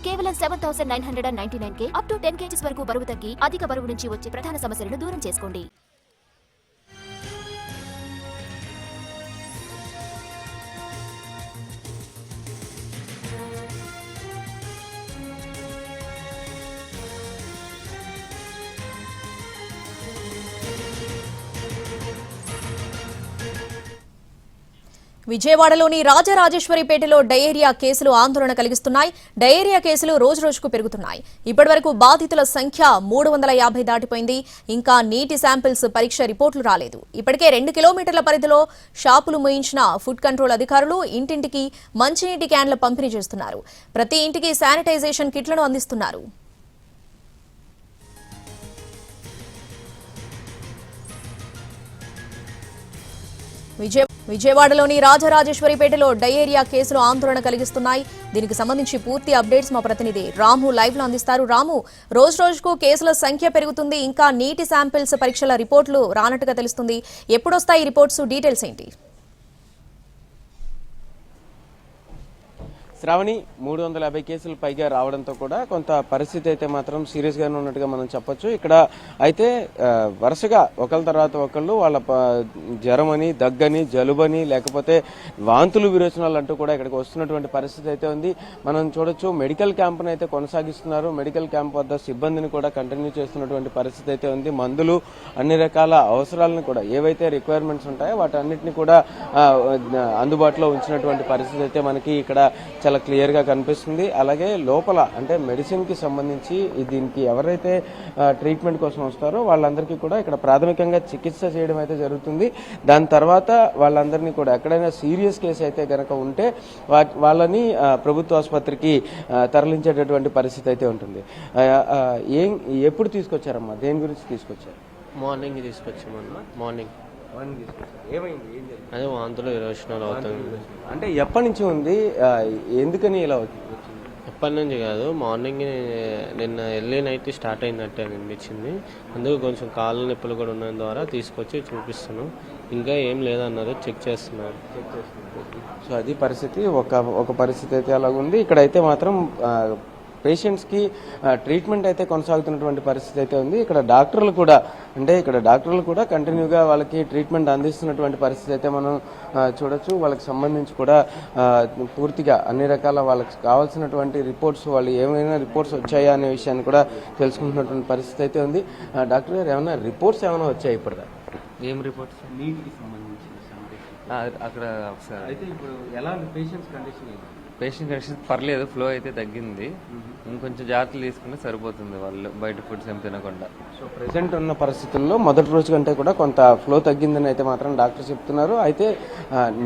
కేవలం 7,999K up to 10 kgs వరకు బరువు తగ్గి అధిక బరువు నుంచి వచ్చే ప్రధాన సమస్యలను దూరం చేసుకోండి. విజయవాడలోని రాజరాజేశ్వరిపేటలో డయేరియా కేసులు ఆందోళన కలిగిస్తున్నాయి. డయేరియా కేసులు రోజురోజుకు పెరుగుతున్నాయి. ఇప్పటివరకు బాధితుల సంఖ్య 350 దాటిపోయింది. ఇంకా నీటి శాంపిల్స్ పరీక్ష రిపోర్టులు రాలేదు. ఇప్పటికే 2 కిలోమీటర్ల పరిధిలో షాపులు మూయించిన ఫుడ్ కంట్రోల్ అధికారులు ఇంటింటికి మంచినీటి క్యాన్ల పంపిణీ చేస్తున్నారు. ప్రతి ఇంటికి శానిటైజేషన్ కిట్లను అందిస్తున్నారు. విజయవాడలోని రాజరాజేశ్వరిపేటలో డయేరియా కేసులు ఆందోళన కలిగిస్తున్నాయి. దీనికి సంబంధించి పూర్తి అప్డేట్స్ మా ప్రతినిధి రాము లైవ్ లో అందిస్తారు. రాము, రోజు రోజుకు కేసుల సంఖ్య పెరుగుతుంది. ఇంకా నీటి శాంపిల్స్ పరీక్షల రిపోర్టులు రానట్టుగా తెలుస్తుంది. ఎప్పుడొస్తాయి రిపోర్ట్స్, డీటెయిల్స్ ఏంటి? శ్రావణి, 350 కేసులు పైగా రావడంతో కూడా కొంత పరిస్థితి అయితే మాత్రం సీరియస్ గానే ఉన్నట్టుగా మనం చెప్పొచ్చు. ఇక్కడ అయితే వరుసగా ఒకళ్ళ తర్వాత ఒకళ్ళు వాళ్ళ జ్వరం అని, దగ్గని, జలుబని, లేకపోతే వాంతులు విరోచనాలు అంటూ కూడా ఇక్కడికి వస్తున్నటువంటి పరిస్థితి అయితే ఉంది. మనం చూడొచ్చు, మెడికల్ క్యాంప్ను అయితే కొనసాగిస్తున్నారు. మెడికల్ క్యాంప్ వద్ద సిబ్బందిని కూడా కంటిన్యూ చేస్తున్నటువంటి పరిస్థితి అయితే ఉంది. మందులు, అన్ని రకాల అవసరాలను కూడా ఏవైతే రిక్వైర్మెంట్స్ ఉంటాయో వాటన్నిటిని కూడా అందుబాటులో ఉంచినటువంటి పరిస్థితి అయితే మనకి ఇక్కడ చాలా క్లియర్ గా కనిపిస్తుంది. అలాగే లోపల అంటే మెడిసిన్ కి సంబంధించి దీనికి ఎవరైతే ట్రీట్మెంట్ కోసం వస్తారో వాళ్ళందరికీ కూడా ఇక్కడ ప్రాథమికంగా చికిత్స చేయడం అయితే జరుగుతుంది. దాని తర్వాత వాళ్ళందరినీ కూడా ఎక్కడైనా సీరియస్ కేసు అయితే గనక ఉంటే వాళ్ళని ప్రభుత్వ ఆసుపత్రికి తరలించేటటువంటి పరిస్థితి అయితే ఉంటుంది. ఎప్పుడు తీసుకొచ్చారమ్మా? దేని గురించి తీసుకొచ్చారు? మార్నింగ్ తీసుకొచ్చామన్నా. మార్నింగ్ ఏమైంది? అదే వాంతులు విరోచనాలు అవుతుంది. అంటే ఎప్పటి నుంచి ఉంది? ఎందుకని ఇలా వచ్చింది? ఎప్పటి నుంచి కాదు, మార్నింగ్ నిన్న ఎర్లీ నైట్ స్టార్ట్ అయినట్టే అనిపించింది. అందుకు కొంచెం కాళ్ళ నొప్పులు కూడా ఉన్న ద్వారా తీసుకొచ్చి చూపిస్తున్నాం. ఇంకా ఏం లేదన్నారు, చెక్ చేస్తున్నారు. సో అది పరిస్థితి. ఒక పరిస్థితి అయితే అలాగుంది. ఇక్కడైతే మాత్రం పేషెంట్స్ కి ట్రీట్మెంట్ అయితే కొనసాగుతున్నటువంటి పరిస్థితి అయితే ఉంది. ఇక్కడ డాక్టర్లు కూడా కంటిన్యూగా వాళ్ళకి ట్రీట్మెంట్ అందిస్తున్నటువంటి పరిస్థితి అయితే మనం చూడొచ్చు. వాళ్ళకి సంబంధించి కూడా పూర్తిగా అన్ని రకాల వాళ్ళకి కావాల్సినటువంటి రిపోర్ట్స్, వాళ్ళు ఏమైనా రిపోర్ట్స్ వచ్చాయా అనే విషయాన్ని కూడా తెలుసుకుంటున్నటువంటి పరిస్థితి అయితే ఉంది. డాక్టర్ గారు, ఏమైనా రిపోర్ట్స్ ఏమైనా వచ్చాయి ఇప్పటిదా? ఏం రిపోర్ట్స్? నీటికి సంబంధించి అక్కడ అయితే ఇప్పుడు ఎలా పేషెంట్స్ కండిషన్? పేషెంట్ కండిషన్ పర్లేదు, ఫ్లో అయితే తగ్గింది. ఇంకొంచెం జాగ్రత్తలు తీసుకుంటే సరిపోతుంది వాళ్ళు బయట ఫుడ్స్ ఏం తినకుండా. సో ప్రెసెంట్ ఉన్న పరిస్థితుల్లో మొదటి రోజు కంటే కూడా కొంత ఫ్లో తగ్గిందని అయితే మాత్రం డాక్టర్ చెప్తున్నారు. అయితే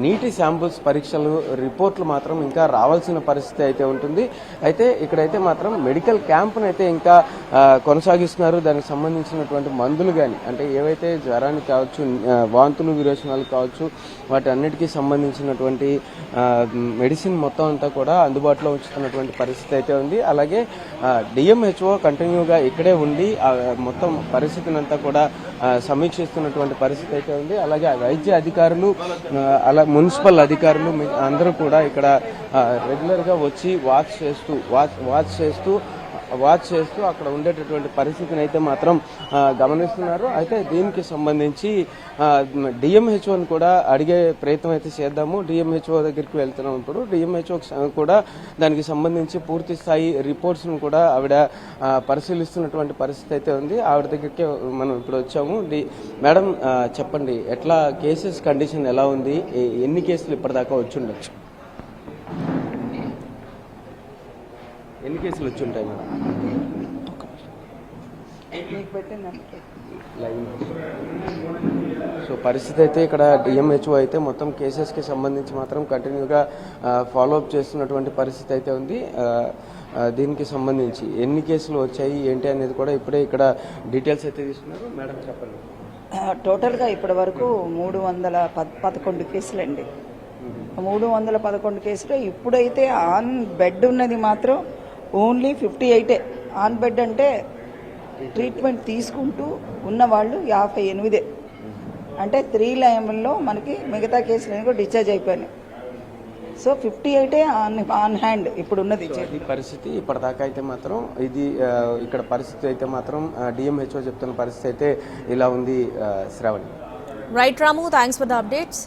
నీటి శాంపుల్స్ పరీక్షలు రిపోర్ట్లు మాత్రం ఇంకా రావాల్సిన పరిస్థితి అయితే ఉంటుంది. అయితే ఇక్కడైతే మాత్రం మెడికల్ క్యాంప్ను అయితే ఇంకా కొనసాగిస్తున్నారు. దానికి సంబంధించినటువంటి మందులు కానీ, అంటే ఏవైతే జ్వరానికి కావచ్చు, వాంతులు విరోచనాలు కావచ్చు, వాటి అన్నిటికీ సంబంధించినటువంటి మెడిసిన్ మొత్తం అంతా కూడా అందుబాటులో ఉంచుతున్నటువంటి పరిస్థితి అయితే ఉంది. అలాగే డిఎంహెచ్ఓ కంటిన్యూగా ఇక్కడే ఉండి మొత్తం పరిస్థితిని అంతా కూడా సమీక్షిస్తున్నటువంటి పరిస్థితి అయితే ఉంది. అలాగే వైద్య అధికారులు, అలా మున్సిపల్ అధికారులు అందరూ కూడా ఇక్కడ రెగ్యులర్ గా వచ్చి వాచ్ చేస్తూ అక్కడ ఉండేటటువంటి పరిస్థితిని అయితే మాత్రం గమనిస్తున్నారు. అయితే దీనికి సంబంధించి డిఎంహెచ్ఓని కూడా అడిగే ప్రయత్నం అయితే చేద్దాము. డిఎంహెచ్ఓ దగ్గరికి వెళ్తున్నాం. ఇప్పుడు డిఎంహెచ్ఓ కూడా దానికి సంబంధించి పూర్తి స్థాయి రిపోర్ట్స్ ను కూడా ఆవిడ పరిశీలిస్తున్నటువంటి పరిస్థితి అయితే ఉంది. ఆవిడ దగ్గరికి మనం ఇప్పుడు వచ్చాము. మేడం, చెప్పండి, ఎట్లా కేసెస్ కండిషన్ ఎలా ఉంది? ఎన్ని కేసులు ఇప్పటిదాకా వచ్చి ఉండొచ్చు? ఎన్ని కేసులు వచ్చి ఉంటాయి మేడం? సో పరిస్థితి అయితే ఇక్కడ డిఎంహెచ్ఓ అయితే మొత్తం కేసెస్కి సంబంధించి మాత్రం కంటిన్యూగా ఫాలోఅప్ చేస్తున్నటువంటి పరిస్థితి అయితే ఉంది. దీనికి సంబంధించి ఎన్ని కేసులు వచ్చాయి ఏంటి అనేది కూడా ఇప్పుడే ఇక్కడ డీటెయిల్స్ అయితే తీసుకున్నారు. మేడం, చెప్పండి. టోటల్గా ఇప్పటి వరకు 311 కేసులండి. 311 కేసులు. ఇప్పుడైతే ఆన్ బెడ్ ఉన్నది మాత్రం ఓన్లీ 58. ఆన్ బెడ్ అంటే ట్రీట్మెంట్ తీసుకుంటూ ఉన్నవాళ్ళు 58. అంటే 3 లైన్లో మనకి మిగతా కేసులు కూడా డిశ్చార్జ్ అయిపోయినాయి. సో 58 ఆన్ హ్యాండ్ ఇప్పుడు ఉన్నది. ఈ పరిస్థితి ఇప్పటిదాకా అయితే మాత్రం ఇది ఇక్కడ పరిస్థితి అయితే మాత్రం డిఎంహెచ్ఓ చెప్తున్న పరిస్థితి అయితే ఇలా ఉంది Shravani. Right Ramu, thanks for the updates.